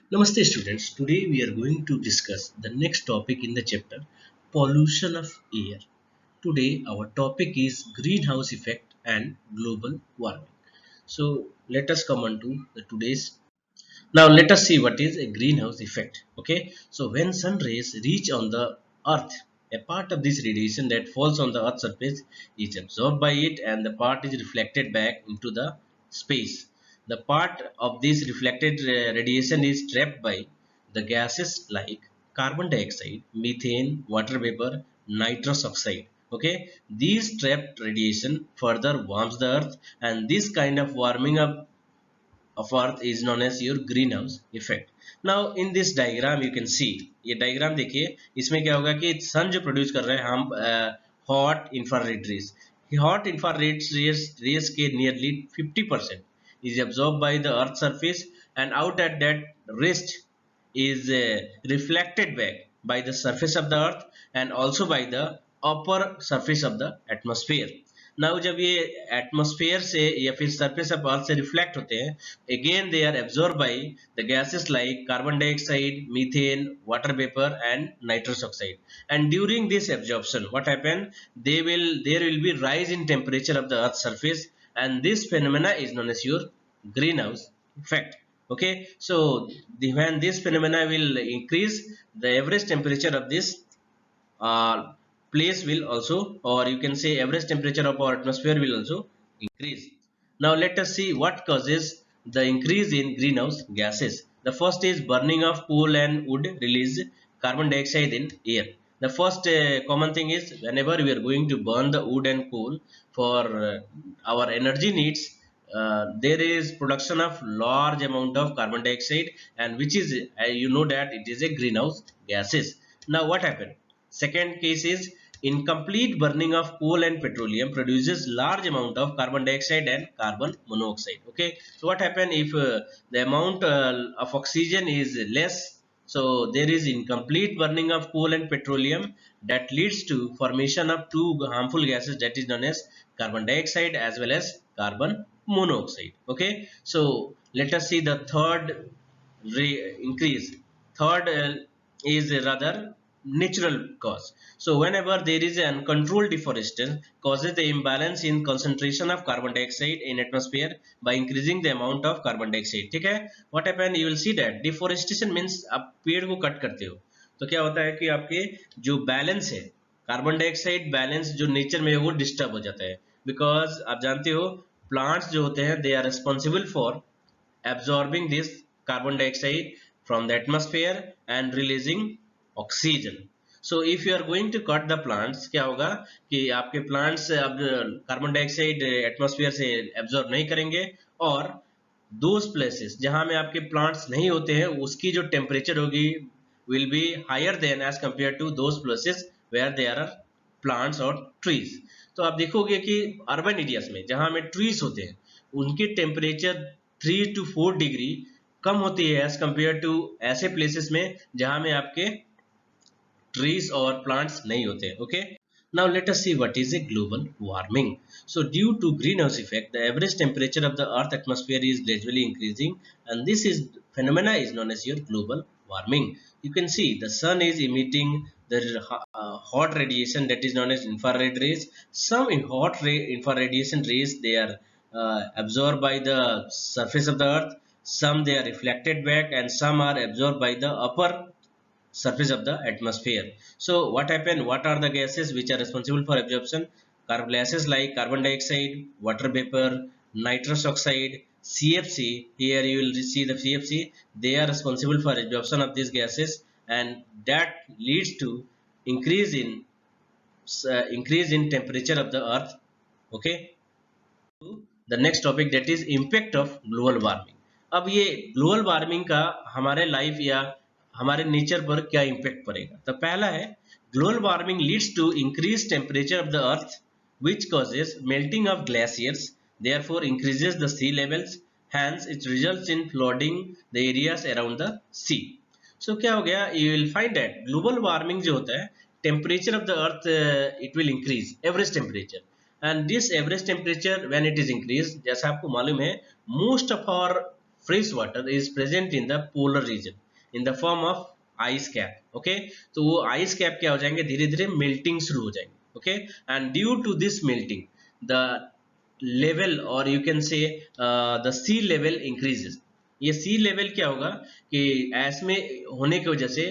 Namaste students. Today we are going to discuss the next topic in the chapter pollution of air. Today our topic is greenhouse effect and global warming. So let us come on to the today's. Now let us see what is a greenhouse effect. Okay. So when sun rays reach on the earth, a part of this radiation that falls on the earth's surface is absorbed by it and the part is reflected back into the space. The part of this reflected radiation is trapped by the gases like carbon dioxide, methane, water vapor, nitrous oxide. Okay, these trapped radiation further warms the earth, and this kind of warming up of earth is known as your greenhouse effect. Now in this diagram you can see, ये diagram देखिए, इसमें क्या होगा कि sun जो produce कर रहे हैं हम hot infrared rays, hot infrared rays के nearly 50% is absorbed by the earth surface, and out at that rest is reflected back by the surface of the earth and also by the upper surface of the atmosphere. Now जब ये atmosphere से या फिर surface of earth से reflect होते हैं, again they are absorb by the gases like carbon dioxide, methane, water vapour and nitrous oxide. And during this absorption what happen, there will be rise in temperature of the earth surface, and this phenomena is known as your greenhouse effect. Okay, so when this phenomena will increase, the average temperature of this place will also, or you can say average temperature of our atmosphere will also increase. Now let us see what causes the increase in greenhouse gases. The first is burning of coal and wood release carbon dioxide in air. The first common thing is whenever we are going to burn the wood and coal for our energy needs, there is production of large amount of carbon dioxide, and which is you know that it is a greenhouse gases. Now what happened? Second case is incomplete burning of coal and petroleum produces large amount of carbon dioxide and carbon monoxide. Okay, so what happen if the amount of oxygen is less? So there is incomplete burning of coal and petroleum that leads to formation of two harmful gases, that is known as carbon dioxide as well as carbon monoxide. Okay, so let us see the third increase. Third is rather natural cause. So whenever there is an uncontrolled deforestation causes the imbalance in concentration of carbon dioxide in atmosphere by increasing the amount of carbon dioxide. ठीक है, what happen, you will see that deforestation means आप पेड़ को cut करते हो तो क्या होता है कि आपके जो बैलेंस है, कार्बन डाइऑक्साइड बैलेंस जो नेचर में है वो डिस्टर्ब हो जाता है. बिकॉज आप जानते हो प्लांट्स जो होते हैं they are responsible for absorbing this carbon dioxide from the atmosphere and releasing oxygen. So if you are going to cut the plants, क्या होगा कि आपके plants अब कार्बन डाइऑक्साइड एटमॉस्फेयर से एब्जॉर्ब नहीं करेंगे, और those places जहां में आपके plants नहीं होते हैं उसकी जो टेम्परेचर होगी will be higher than as compared to those places where there are plants or trees. तो आप देखोगे कि अर्बन एरियाज में जहां में ट्रीज होते हैं उनकी टेम्परेचर 3 to 4 डिग्री कम होती है एज कंपेयर टू ऐसे प्लेसेस में जहां में आपके trees or plants नहीं होते. Okay, now let us see what is a global warming. So due to greenhouse effect, the average temperature of the earth atmosphere is gradually increasing, and this is phenomena is known as your global warming. You can see the sun is emitting the hot radiation that is known as infrared rays. Some infrared rays they are absorbed by the surface of the earth, some they are reflected back, and some are absorbed by the upper surface of the atmosphere. So what happened, what are the gases which are responsible for absorption? Gases like carbon dioxide, water vapor, nitrous oxide, CFC. Here you will see the CFC, they are responsible for absorption of these gases, and that leads to increase in temperature of the earth. Okay, the next topic, that is impact of global warming. अब ये global warming का हमारे life या हमारे nature पर क्या impact पड़ेगा. तो पहला है global warming leads to increase temperature of the earth which causes melting of glaciers, therefore increases the sea levels, hence it results in flooding the areas around the sea. So क्या हो गया, you will find that global warming जो होता है temperature of the earth it will increase average temperature, and this average temperature when it is increased, जैसा आपको मालूम है most of our fresh water is present in the polar region in the form of ice cap. Okay तो वो ice cap क्या हो जाएंगे, धीरे धीरे मेल्टिंग शुरू हो जाएंगे. Okay and due to this melting the level और you can see the sea level increases. ये सी लेवल क्या होगा कि ऐस में होने की वजह से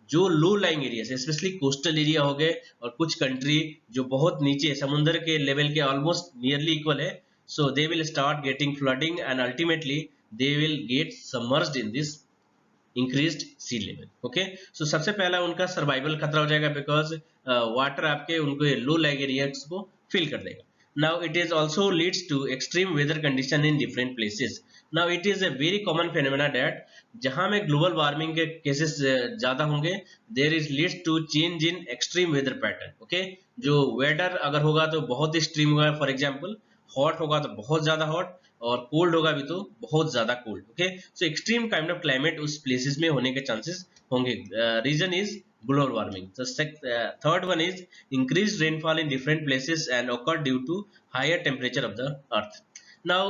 जो लो लाइंग एरिया है, स्पेशली कोस्टल एरिया हो गए और कुछ कंट्री जो बहुत नीचे समुद्र के लेवल के ऑलमोस्ट नियरली इक्वल है, so they will start getting flooding and ultimately they will get submerged in this increased sea level. Okay so सबसे पहला उनका सर्वाइवल खतरा हो जाएगा बिकॉज वाटर आपके उनको लो लाइंग एरियाज को फिल कर देगा. Now it is also leads to extreme weather condition in different places. Now it is a very common phenomena that जहाँ में ग्लोबल वार्मिंग के केसेस ज़्यादा होंगे there is leads to change in extreme weather pattern. Okay जो weather अगर होगा तो बहुत एक्सट्रीम होगा, फॉर एग्जांपल हॉट होगा तो बहुत ज़्यादा हॉट और कोल्ड होगा भी तो बहुत ज़्यादा cold. Okay so extreme kind of climate उस प्लेसेस में होने के चांसेस होंगे. Reason is global warming. The third one is increased rainfall in different places and occur due to higher temperature of the earth. Now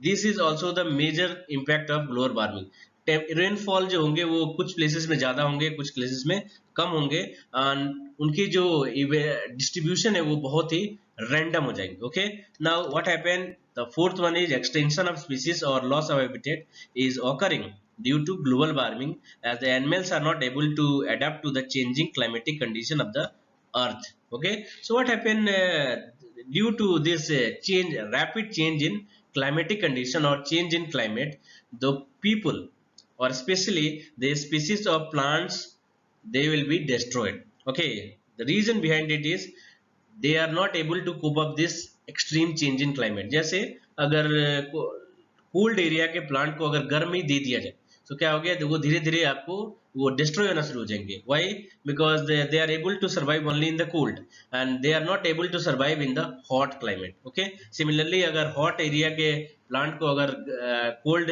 this is also the major impact of global warming. Rainfall जो होंगे वो कुछ places में ज्यादा होंगे, कुछ places में कम होंगे and उनकी जो डिस्ट्रीब्यूशन है वो बहुत ही रैंडम हो जाएंगे. Okay now what happen, the fourth one is extension of species और loss of habitat is occurring due to global warming as the animals are not able to adapt to the changing climatic condition of the earth. Okay so what happened due to this rapid change in climatic condition or change in climate, the people or especially the species of plants, they will be destroyed. Okay the reason behind it is they are not able to cope up this extreme change in climate. जैसे अगर cold area के plant को अगर गर्मी दे दिया जाए तो क्या हो गया, वो धीरे धीरे आपको वो डिस्ट्रॉय होना शुरू हो जाएंगे. Why, because they are able to survive only in the cold and they are not able to survive in the hot climate. Okay similarly अगर हॉट एरिया के प्लांट को अगर कोल्ड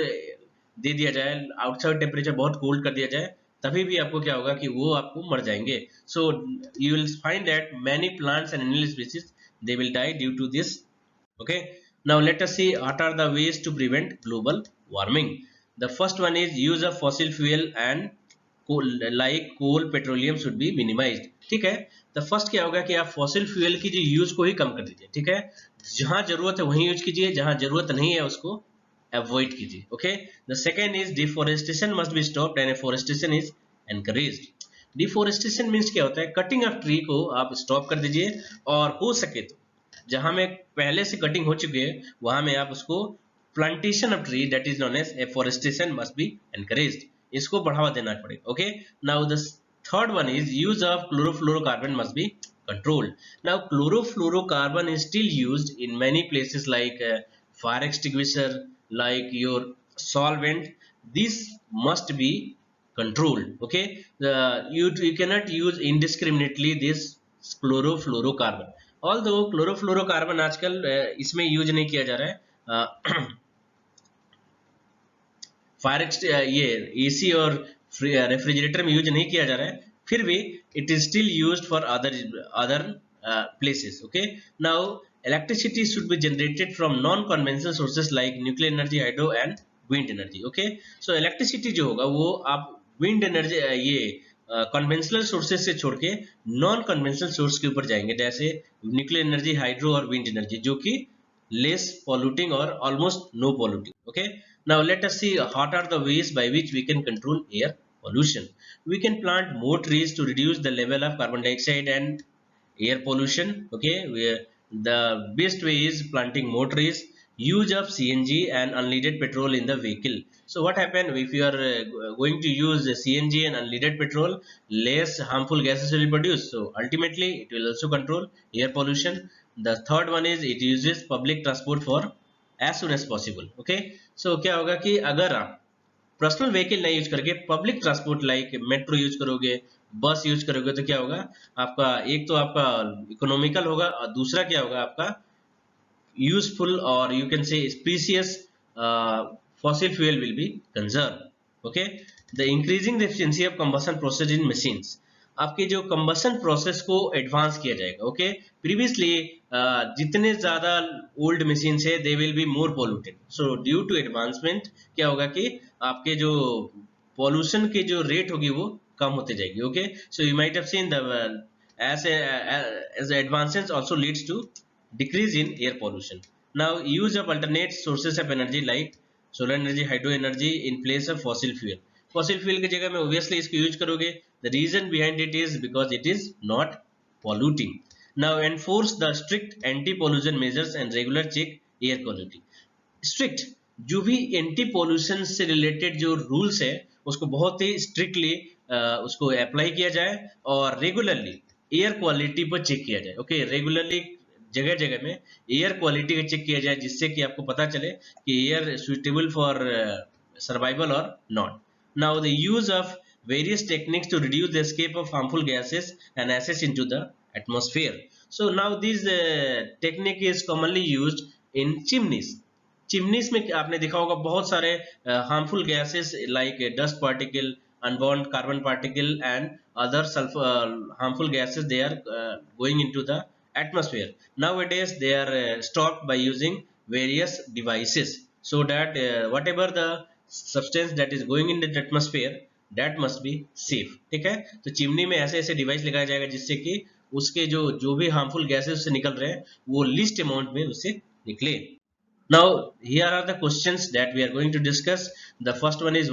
दे दिया जाए, आउटसाइड टेम्परेचर बहुत कोल्ड कर दिया जाए, तभी भी आपको क्या होगा कि वो आपको मर जाएंगे. So you will find that many plants and animal species they will die due to this. Okay now let us see what are the ways to prevent global warming. The first one is use of fossil fuel and coal like coal petroleum should be minimized. ठीक है, the first क्या होगा कि आप fossil fuel की जो use को ही कम कर दीजिए. ठीक है, जहां जरूरत है वहीं यूज कीजिए, जहां जरूरत नहीं है उसको अवॉइड कीजिए. Okay the second is deforestation must be stopped and afforestation is encouraged. Deforestation means क्या होता है, कटिंग ऑफ ट्री को आप स्टॉप कर दीजिए और हो सके तो जहां में पहले से कटिंग हो चुकी है वहां में आप उसको plantation of tree that is known as afforestation must be encouraged. इसको बढ़ावा देना पड़ेगा. Okay now the third one is use of chlorofluorocarbon must be controlled. Now chlorofluorocarbon is still used in many places like fire extinguisher, like your solvent. This must be controlled. Okay you cannot use indiscriminately this chlorofluorocarbon. Although chlorofluorocarbon आजकल इसमें use नहीं किया जा रहा है, fire ये AC और refrigerator में यूज नहीं किया जा रहा है, फिर भी it is still used for other places. Okay now electricity should be generated from non conventional sources like nuclear energy, hydro and wind energy. Okay so electricity जो होगा वो आप विंड एनर्जी ये कन्वेंशनल सोर्सेज से छोड़ के non conventional source के ऊपर जाएंगे, जैसे न्यूक्लियर एनर्जी, हाइड्रो और विंड एनर्जी, जो कि लेस पॉल्यूटिंग और almost no polluting. Okay now let us see what are the ways by which we can control air pollution. We can plant more trees to reduce the level of carbon dioxide and air pollution. Okay, the best way is planting more trees, use of CNG and unleaded petrol in the vehicle. So what happen if you are going to use CNG and unleaded petrol, less harmful gases will be produced, so ultimately it will also control air pollution. The third one is it uses public transport for as soon as possible. Okay, so क्या होगा कि अगर आप personal vehicle नहीं use करके public transport like metro use करोगे, बस use करोगे, तो क्या होगा, आपका एक तो आपका इकोनॉमिकल होगा और दूसरा क्या होगा, आपका यूजफुल और यू कैन से precious fossil fuel will be conserved. Okay, the increasing the efficiency of combustion process in machines. आपके जो combustion process को advance किया जाएगा. Okay, previously जितने ज़्यादा ओल्ड मशीन है they will be more polluted. So due to advancement क्या होगा कि आपके जो पॉल्यूशन की जो रेट होगी वो कम होते जाएगी. Okay, so you might have seen the as advances also leads to decrease in air pollution. Now use of alternate sources of energy like solar energy, hydro energy in place of fossil fuel. Fossil fuel की जगह में obviously इसको use करोगे. The reason behind it is because it is not polluting. Now enforce the strict anti-pollution measures and regular check air quality. Strict जो भी anti pollution से related जो rules है उसको बहुत ही स्ट्रिक्टली उसको अप्लाई किया जाए और रेगुलरली एयर क्वालिटी पर चेक किया जाए. ओके, रेगुलरली जगह जगह में एयर क्वालिटी का चेक किया जाए जिससे कि आपको पता चले कि एयर सुइटेबल फॉर सर्वाइवल और not. Now the use of various techniques to reduce the escape of harmful gases and gases into the atmosphere. So now this technique is commonly used in chimneys. Chimneys में आपने देखा होगा बहुत सारे harmful gases like dust particle, unborn carbon particle and other harmful gases they are going into the atmosphere. Nowadays they are stopped by using various devices so that whatever the substance that is going in the atmosphere that must be safe. ठीक है, तो chimney में ऐसे ऐसे device लगाया जाएगा जिससे कि उसके जो भी हार्मफुल गैसेस उससे निकल रहे हैं वो लिस्ट अमाउंट में उससे निकले. Now here are the questions that we are going to discuss. The first one is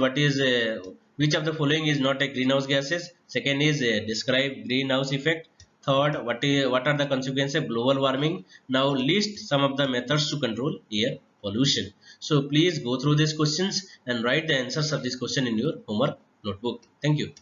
which of the following is not a greenhouse gases. Second is describe greenhouse effect. Third, what are the consequences of global warming. Now list some of the methods to control air pollution. So please go through these questions and write the answers of this question in your homework notebook. Thank you.